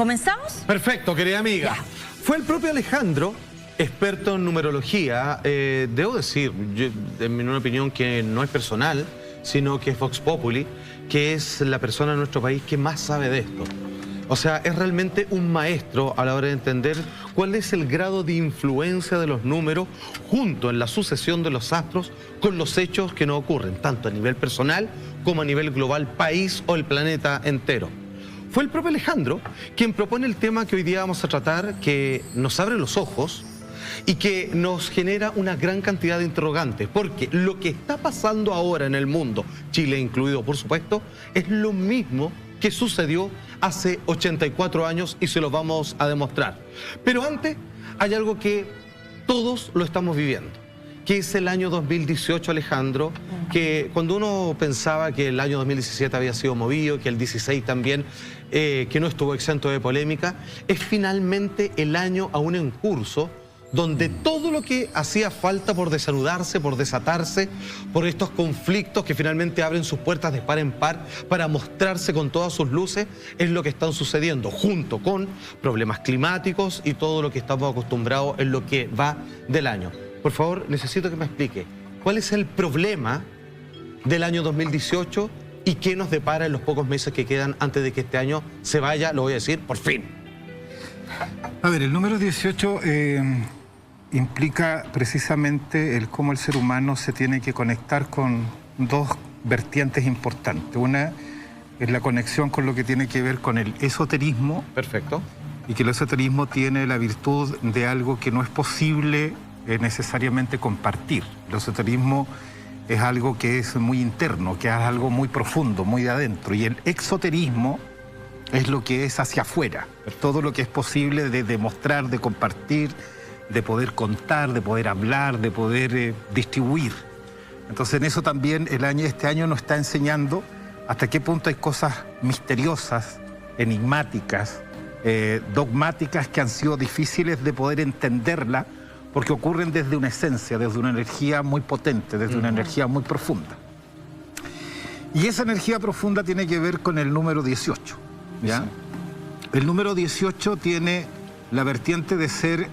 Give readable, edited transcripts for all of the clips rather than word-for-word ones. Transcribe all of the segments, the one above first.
¿Comenzamos? Perfecto, querida amiga. Ya. Fue el propio Alejandro, experto en numerología, debo decir, en mi opinión que no es personal, sino que es Vox Populi, que es la persona en nuestro país que más sabe de esto. O sea, es realmente un maestro a la hora de entender cuál es el grado de influencia de los números junto en la sucesión de los astros con los hechos que nos ocurren, tanto a nivel personal como a nivel global, país o el planeta entero. Fue el propio Alejandro quien propone el tema que hoy día vamos a tratar, que nos abre los ojos y que nos genera una gran cantidad de interrogantes, porque lo que está pasando ahora en el mundo, Chile incluido por supuesto, es lo mismo que sucedió hace 84 años y se lo vamos a demostrar. Pero antes hay algo que todos lo estamos viviendo, que es el año 2018, Alejandro, que cuando uno pensaba que el año 2017 había sido movido, que el 16 también, que no estuvo exento de polémica, es finalmente el año aún en curso, donde todo lo que hacía falta por desanudarse, por desatarse, por estos conflictos que finalmente abren sus puertas de par en par para mostrarse con todas sus luces, es lo que están sucediendo, junto con problemas climáticos y todo lo que estamos acostumbrados en lo que va del año. Por favor, necesito que me explique, ¿cuál es el problema del año 2018 y qué nos depara en los pocos meses que quedan antes de que este año se vaya, lo voy a decir, por fin? A ver, el número 18 implica precisamente el cómo el ser humano se tiene que conectar con dos vertientes importantes. Una es la conexión con lo que tiene que ver con el esoterismo. Perfecto. Y que el esoterismo tiene la virtud de algo que no es posible necesariamente compartir. El esoterismo es algo que es muy interno, que es algo muy profundo, muy de adentro. Y el exoterismo es lo que es hacia afuera. Todo lo que es posible de demostrar, de compartir, de poder contar, de poder hablar, de poder distribuir. Entonces en eso también este año nos está enseñando hasta qué punto hay cosas misteriosas, enigmáticas, dogmáticas que han sido difíciles de poder entenderla porque ocurren desde una esencia, desde una energía muy potente, desde una energía muy profunda. Y esa energía profunda tiene que ver con el número 18, ¿ya? Sí. El número 18 tiene la vertiente de ser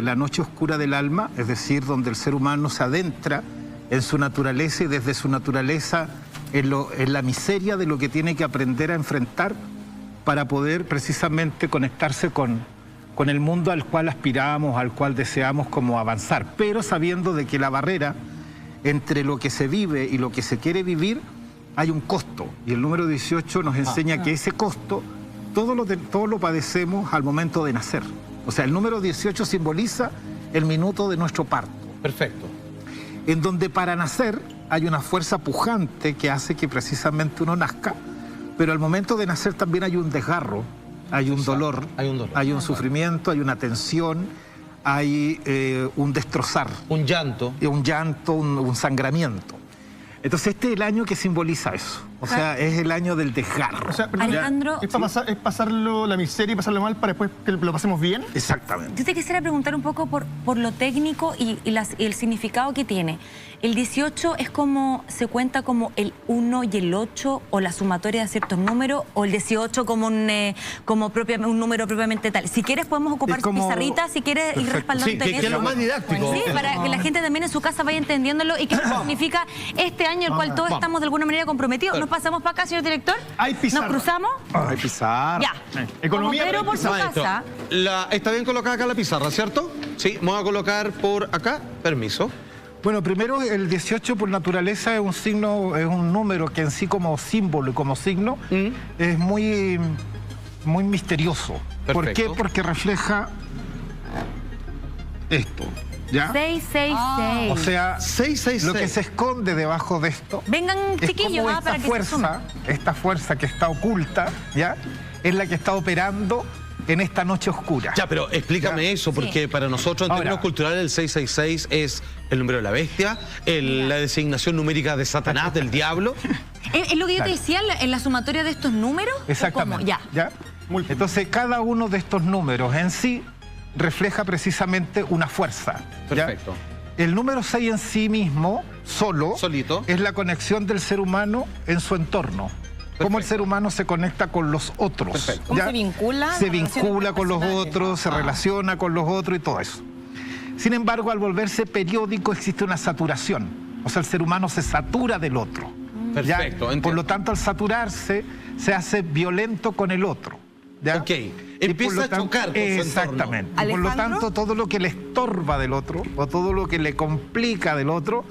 la noche oscura del alma, es decir, donde el ser humano se adentra en su naturaleza y desde su naturaleza en la miseria de lo que tiene que aprender a enfrentar para poder precisamente conectarse con el mundo al cual aspiramos, al cual deseamos como avanzar, pero sabiendo de que la barrera entre lo que se vive y lo que se quiere vivir hay un costo, y el número 18 nos enseña que ese costo todo lo padecemos al momento de nacer. O sea, el número 18 simboliza el minuto de nuestro parto. Perfecto. En donde para nacer hay una fuerza pujante que hace que precisamente uno nazca, pero al momento de nacer también hay un desgarro, hay un dolor, hay un sufrimiento, hay una tensión, hay un destrozar. Un llanto. Un llanto, un sangramiento. Entonces este es el año que simboliza eso. O sea, es el año del desgarro. O sea, Alejandro, es pasarlo la miseria y pasarlo mal para después que lo pasemos bien. Exactamente. yo te quisiera preguntar un poco por lo técnico y el significado que tiene. El 18 es como, se cuenta como el 1 y el 8 o la sumatoria de ciertos números, o el 18 como un número propiamente tal. Si quieres podemos ocupar su pizarrita, si quieres ir respaldándote Sí, en que es eso. lo más didáctico. Sí, para que la gente también en su casa vaya entendiéndolo y qué significa este año el cual todos estamos de alguna manera comprometidos. ¿Nos pasamos para acá, señor director? Hay pizarra. ¿Nos cruzamos? Hay pizarra. Ya. Economía, Como Pedro por su Maestro, casa. está bien colocada acá la pizarra, ¿cierto? Sí, me voy a colocar por acá. Permiso. Bueno, primero el 18 por naturaleza es un signo, es un número que en sí como símbolo y como signo es muy misterioso. Perfecto. ¿Por qué? Porque refleja esto, ¿ya? 666. O sea, 666. lo que se esconde debajo de esto Vengan, es chiquillos, como para que se sumen. esta fuerza que está oculta, ¿ya? Es la que está operando en esta noche oscura. Ya, pero explícame eso, porque para nosotros en Ahora, términos culturales el 666 es el número de la bestia, la designación numérica de Satanás, del diablo. ¿Es lo que yo te decía en la sumatoria de estos números? Exactamente. ¿O cómo? Ya. Entonces, cada uno de estos números en sí refleja precisamente una fuerza. ¿ya? Perfecto. El número 6 en sí mismo, solito, es la conexión del ser humano en su entorno. cómo el ser humano se conecta con los otros. Perfecto. ¿Cómo se vincula? Se vincula con los otros, se relaciona con los otros y todo eso. Sin embargo, al volverse periódico existe una saturación. O sea, el ser humano se satura del otro. ¿ya? Perfecto, Por lo tanto, al saturarse, se hace violento con el otro. ¿ya? Ok, Y empieza por lo a chocar con su exactamente. Y por lo ¿Alejandro? tanto, todo lo que le estorba del otro, o todo lo que le complica del otro,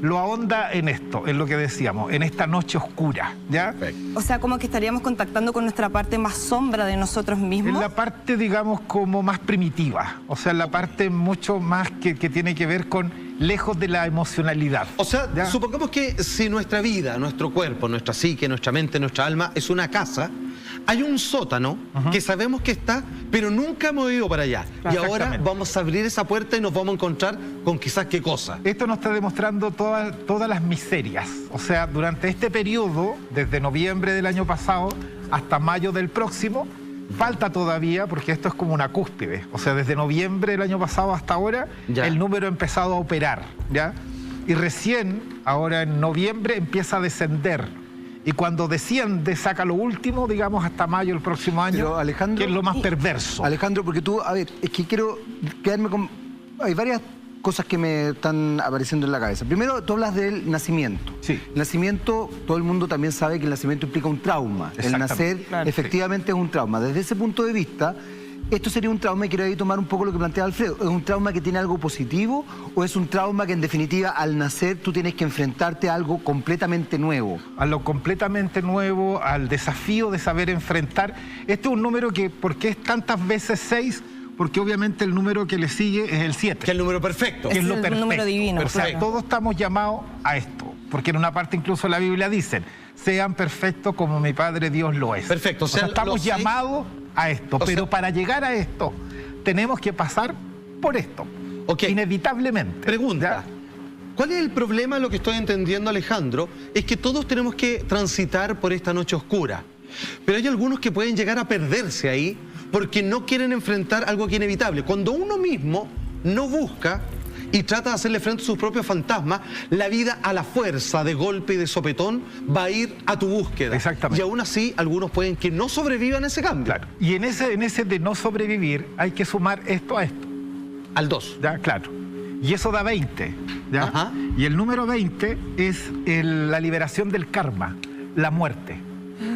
lo ahonda en esto, en lo que decíamos, en esta noche oscura. ¿ya? Perfecto. O sea, como que estaríamos contactando con nuestra parte más sombra de nosotros mismos. En la parte, digamos, como más primitiva. O sea, en la parte mucho más que tiene que ver con lejos de la emocionalidad. O sea, ¿ya? supongamos que si nuestra vida, nuestro cuerpo, nuestra psique, nuestra mente, nuestra alma es una casa, hay un sótano que sabemos que está, pero nunca hemos ido para allá. Y ahora Exactamente. vamos a abrir esa puerta y nos vamos a encontrar con quizás qué cosa. Esto nos está demostrando todas las miserias. O sea, durante este periodo, desde noviembre del año pasado hasta mayo del próximo, falta todavía, porque esto es como una cúspide. O sea, desde noviembre del año pasado hasta ahora, Ya. el número ha empezado a operar, ¿ya? Y recién, ahora en noviembre, empieza a descender. Y cuando desciende, saca lo último, digamos, hasta mayo del próximo año, Pero, Alejandro, que es lo más perverso. Alejandro, porque tú, a ver, es que quiero quedarme con... Hay varias cosas que me están apareciendo en la cabeza. Primero, tú hablas del nacimiento. Sí. El nacimiento, todo el mundo también sabe que el nacimiento implica un trauma. El Exactamente. nacer Claro. efectivamente es un trauma. Desde ese punto de vista, esto sería un trauma, y quiero ahí tomar un poco lo que plantea Alfredo. ¿Es un trauma que tiene algo positivo o es un trauma que en definitiva al nacer tú tienes que enfrentarte a algo completamente nuevo? A lo completamente nuevo, al desafío de saber enfrentar. Este es un número que, ¿por qué es tantas veces 6? Porque obviamente el número que le sigue es el 7. Que es el número perfecto. que es Es lo el perfecto. número divino, O sea, claro. todos estamos llamados a esto. Porque en una parte incluso la Biblia dice, sean perfectos como mi Padre Dios lo es. Perfecto, O sea, o sea, estamos los seis- llamados a esto. O Pero sea- para llegar a esto, tenemos que pasar por esto. Ok. Inevitablemente. Pregunta. ¿ya? ¿Cuál es el problema? Lo que estoy entendiendo, Alejandro, es que todos tenemos que transitar por esta noche oscura. Pero hay algunos que pueden llegar a perderse ahí porque no quieren enfrentar algo que es inevitable. Cuando uno mismo no busca y trata de hacerle frente a sus propios fantasmas, la vida a la fuerza, de golpe y de sopetón, va a ir a tu búsqueda. Exactamente. Y aún así, algunos pueden que no sobrevivan a ese cambio. Claro. Y en ese de no sobrevivir hay que sumar esto a esto. Al 2. ¿Ya? Claro. Y eso da 20. ¿ya? Ajá. Y el número 20 es la liberación del karma, la muerte.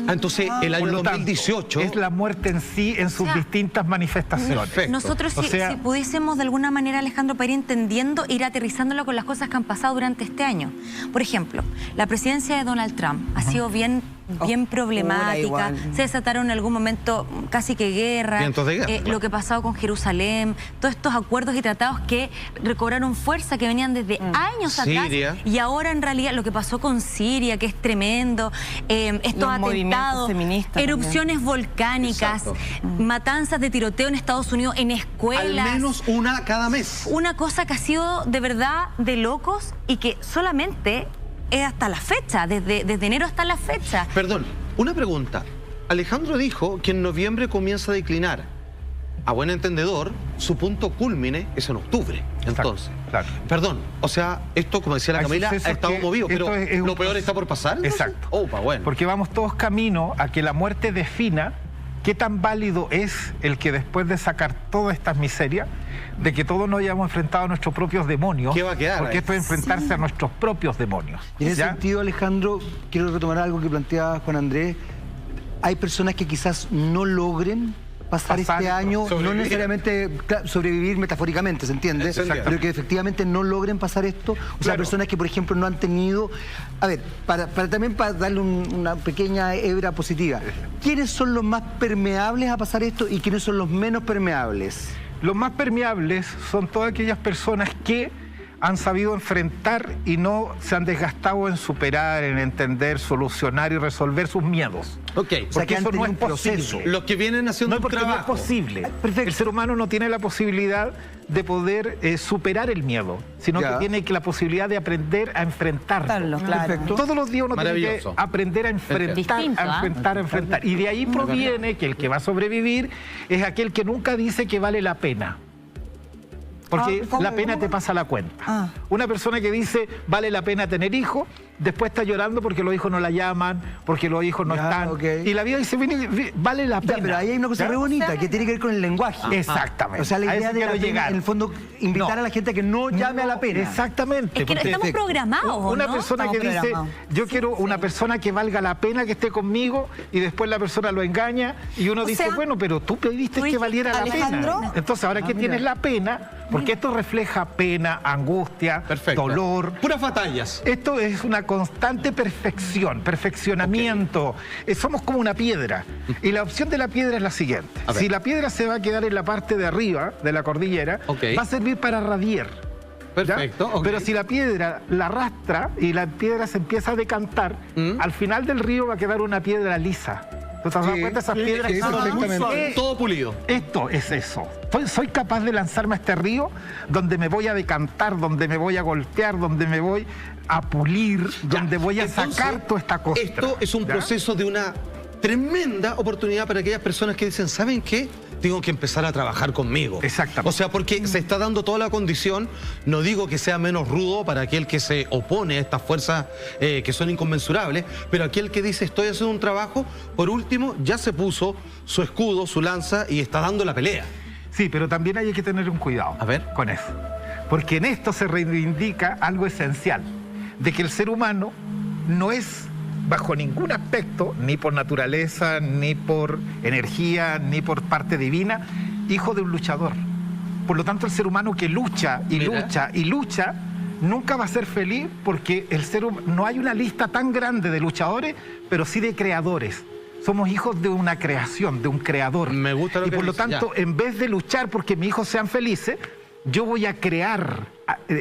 Entonces, el año Por lo tanto, 2018... es la muerte en sí en sus O sea, distintas manifestaciones. Perfecto. Nosotros, O si, sea- si pudiésemos de alguna manera, Alejandro, para ir entendiendo, ir aterrizándolo con las cosas que han pasado durante este año. Por ejemplo, la presidencia de Donald Trump ha sido bien problemática. igual. Se desataron en algún momento casi que guerra. Vientos de guerra, claro. Lo que ha pasado con Jerusalén, todos estos acuerdos y tratados que recobraron fuerza, que venían desde años Siria. atrás. Y ahora, en realidad, lo que pasó con Siria, que es tremendo, estos Los movimientos atentados, feministas erupciones volcánicas, Exacto. matanzas de tiroteo en Estados Unidos, en Al escuelas. menos una cada mes. Una cosa que ha sido de verdad de locos y que solamente es hasta la fecha, desde enero hasta la fecha. Perdón, una pregunta. Alejandro dijo que en noviembre comienza a declinar. A buen entendedor, su punto cúlmine es en octubre. Entonces, claro. Perdón, o sea, esto, como decía la Hay Camila, ha sucesos estado que movido, esto pero es un lo peor proceso. está por pasar. entonces? Exacto. Opa, bueno. Porque vamos todos camino a que la muerte defina qué tan válido es el que después de sacar todas estas miserias, de que todos nos hayamos enfrentado a nuestros propios demonios. ¿Qué va a quedar Porque ahí? esto es enfrentarse a nuestros propios demonios. Y en ese ¿ya? sentido, Alejandro, quiero retomar algo que planteaba Juan Andrés. Hay personas que quizás no logren pasar este año, no sobrevivir. necesariamente sobrevivir metafóricamente, ¿se entiende? Exacto. Pero que efectivamente no logren pasar esto. O sea, Claro. personas que, por ejemplo, no han tenido... A ver, también para darle una pequeña hebra positiva. ¿Quiénes son los más permeables a pasar esto y quiénes son los menos permeables? Los más permeables son todas aquellas personas que han sabido enfrentar y no se han desgastado en superar, en entender, solucionar y resolver sus miedos. Ok, O sea, Porque que han eso no tenido es un proceso. posible. los que vienen haciendo No, un porque no es trabajo. posible. Perfecto. El ser humano no tiene la posibilidad de poder superar el miedo, sino Ya. que tiene la posibilidad de aprender a enfrentarlo. Claro, claro. Perfecto. Todos los días uno tiene que Maravilloso. aprender a enfrentar, Distinto, a enfrentar, a enfrentar. Y de ahí proviene que el que va a sobrevivir es aquel que nunca dice que vale la pena. Porque ¿Cómo? la pena te pasa la cuenta. Ah. Una persona que dice vale la pena tener hijos después está llorando porque los hijos no la llaman, porque los hijos no están. Y la vida dice, vale la pena. Pero ahí hay una cosa re bonita que tiene que ver con el lenguaje. Exactamente. O sea, la idea de la pena, en el fondo, invitar a la gente a que no llame a la pena. Exactamente. Es que estamos programados, una ¿no? persona que dice, yo quiero una persona que valga la pena que esté conmigo, y después la persona lo engaña y uno dice, bueno, pero tú pediste que valiera la pena. Entonces, ahora que tienes la pena, porque esto refleja pena, angustia, dolor. Puras batallas. Esto es una constante perfeccionamiento. Somos como una piedra. Y la opción de la piedra es la siguiente. Si la piedra se va a quedar en la parte de arriba de la cordillera, va a servir para radiar. Perfecto. Pero si la piedra la arrastra y la piedra se empieza a decantar, al final del río va a quedar una piedra lisa. ¿Te das cuenta? Esas piedras todo pulido. Esto es eso. Soy capaz de lanzarme a este río donde me voy a decantar, donde me voy a golpear, donde me voy a pulir, donde voy a sacar toda esta cosa. Esto es un proceso de una tremenda oportunidad para aquellas personas que dicen, ¿saben qué? Tengo que empezar a trabajar conmigo. Exactamente. O sea, porque se está dando toda la condición, no digo que sea menos rudo para aquel que se opone a estas fuerzas que son inconmensurables, pero aquel que dice, estoy haciendo un trabajo, por último, ya se puso su escudo, su lanza y está dando la pelea. Sí, pero también hay que tener un cuidado con eso. Porque en esto se reivindica algo esencial, de que el ser humano no es, bajo ningún aspecto, ni por naturaleza, ni por energía, ni por parte divina, hijo de un luchador. Por lo tanto, el ser humano que lucha y lucha y lucha, nunca va a ser feliz, porque no hay una lista tan grande de luchadores, pero sí de creadores. Somos hijos de una creación, de un creador. Me gusta lo que por lo dice, tanto, en vez de luchar porque mis hijos sean felices, yo voy a crear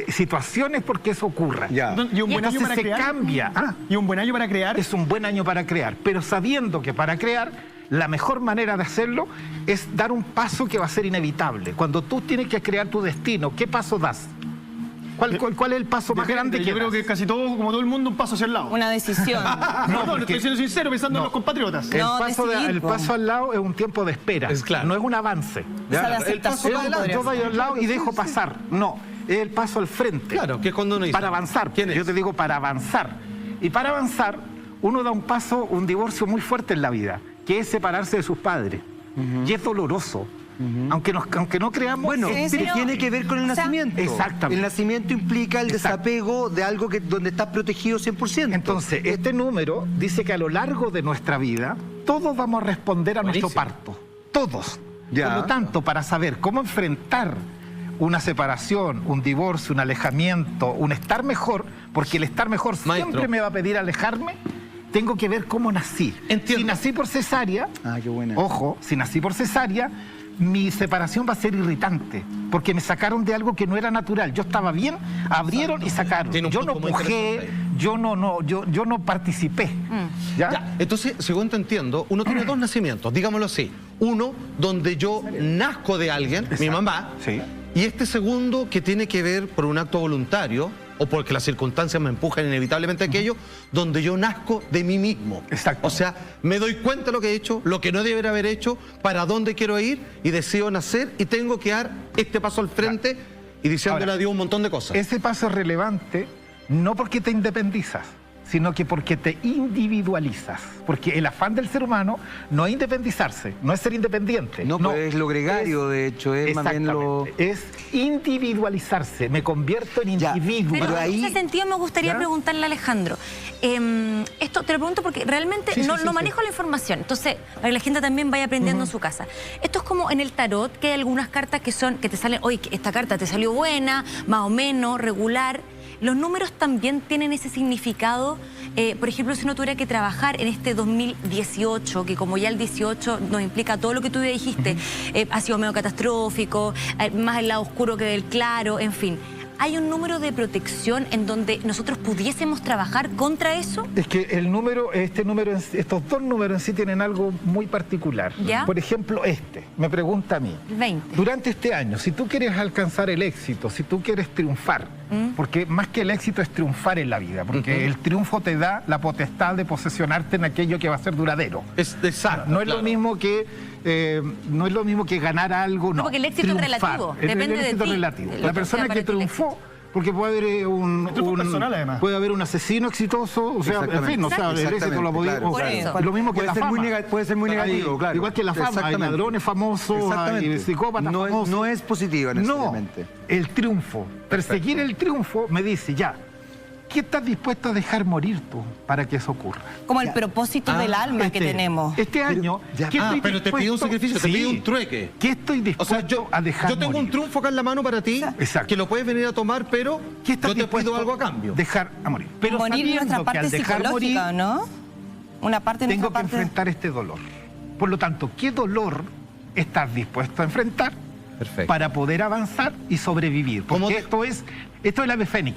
situaciones porque eso ocurra. Y un buen año para crear. Cambia. Y un buen año para crear. Es un buen año para crear, pero sabiendo que para crear, la mejor manera de hacerlo es dar un paso que va a ser inevitable. Cuando tú tienes que crear tu destino, ¿qué paso das? ¿Cuál es el paso más grande que Yo creo das? que casi todo, como todo el mundo, un paso hacia el lado. Una decisión. No, estoy siendo sincero, pensando en los compatriotas. El paso al lado es un tiempo de espera, no es un avance. El paso yo voy al lado y dejo pasar. No, es el paso al frente. Claro, que es cuando uno dice, para avanzar. Yo te digo para avanzar. Y para avanzar, uno da un paso, un divorcio muy fuerte en la vida, que es separarse de sus padres. Y es doloroso. Aunque no creamos... Bueno, tiene que ver con el nacimiento. Exactamente. El nacimiento implica el desapego de algo donde estás protegido 100%. Entonces, este número dice que a lo largo de nuestra vida, todos vamos a responder a nuestro parto. Todos. Por lo tanto, para saber cómo enfrentar una separación, un divorcio, un alejamiento, un estar mejor, porque el estar mejor siempre me va a pedir alejarme, tengo que ver cómo nací. Si nací por cesárea, qué buena. Ojo, si nací por cesárea, mi separación va a ser irritante, porque me sacaron de algo que no era natural. Yo estaba bien, abrieron y sacaron. Yo no pujé, yo no participé. Entonces, según te entiendo, uno tiene dos nacimientos, digámoslo así. Uno, donde yo nazco de alguien, mi mamá, y este segundo que tiene que ver por un acto voluntario, o porque las circunstancias me empujan inevitablemente a aquello, donde yo nazco de mí mismo. Exacto. O sea, me doy cuenta de lo que he hecho, lo que no debería haber hecho, para dónde quiero ir, y decido nacer, y tengo que dar este paso al frente, y diciéndole adiós un montón de cosas. Ese paso es relevante no porque te independizas, sino que porque te individualizas. Porque el afán del ser humano no es independizarse, no es ser independiente. No, pues es lo gregario, de hecho, es más bien lo... Es individualizarse, me convierto en individuo. Pero en ese sentido me gustaría preguntarle a Alejandro. Esto te lo pregunto porque realmente no manejo la información. Entonces, para que la gente también vaya aprendiendo en su casa. Esto es como en el tarot, que hay algunas cartas que te salen, oye, esta carta te salió buena, más o menos, regular. Los números también tienen ese significado. Por ejemplo, si uno tuviera que trabajar en este 2018, que como ya el 18 nos implica todo lo que tú ya dijiste, ha sido medio catastrófico, más el lado oscuro que del claro, en fin. ¿Hay un número de protección en donde nosotros pudiésemos trabajar contra eso? Es que estos dos números en sí tienen algo muy particular. ¿Ya? Por ejemplo, me pregunta a mí. 20. Durante este año, si tú quieres alcanzar el éxito, si tú quieres triunfar, porque más que el éxito es triunfar en la vida, porque el triunfo te da la potestad de posesionarte en aquello que va a ser duradero. Exacto. No es lo mismo que ganar algo, no. Porque el éxito es relativo, depende de ti. La persona que triunfó, Porque puede haber triunfo personal, además. puede haber un asesino exitoso, o sea, en fin, o sea, el éxito lo podía... Exactamente, o sea, claro. lo mismo que Puede la ser fama. puede ser muy negativo, claro. Igual que la fama, hay Exactamente. ladrones famosos, hay psicópatas famosos. No es positiva necesariamente. No, el triunfo. Perseguir el triunfo me dice, ya, ¿qué estás dispuesto a dejar morir tú para que eso ocurra? Como el propósito del alma que tenemos. Este año, ya- ¿qué estoy pero te pido un dispuesto- sacrificio, te Sí. pido un trueque. ¿Qué estoy O dispuesto sea, yo a dejar tengo morir? un triunfo acá en la mano para ti, Exacto. que lo puedes venir a tomar, pero ¿Qué estás yo te dispuesto pido algo a cambio. Dejar a morir. Pero Morir sabiendo nuestra que parte al dejar morir, psicológica, ¿no? Una parte de tengo nuestra que parte... enfrentar este dolor. Por lo tanto, ¿qué dolor estás dispuesto a enfrentar Perfecto. para poder avanzar y sobrevivir? ¿Cómo Porque te- esto es el ave fénix.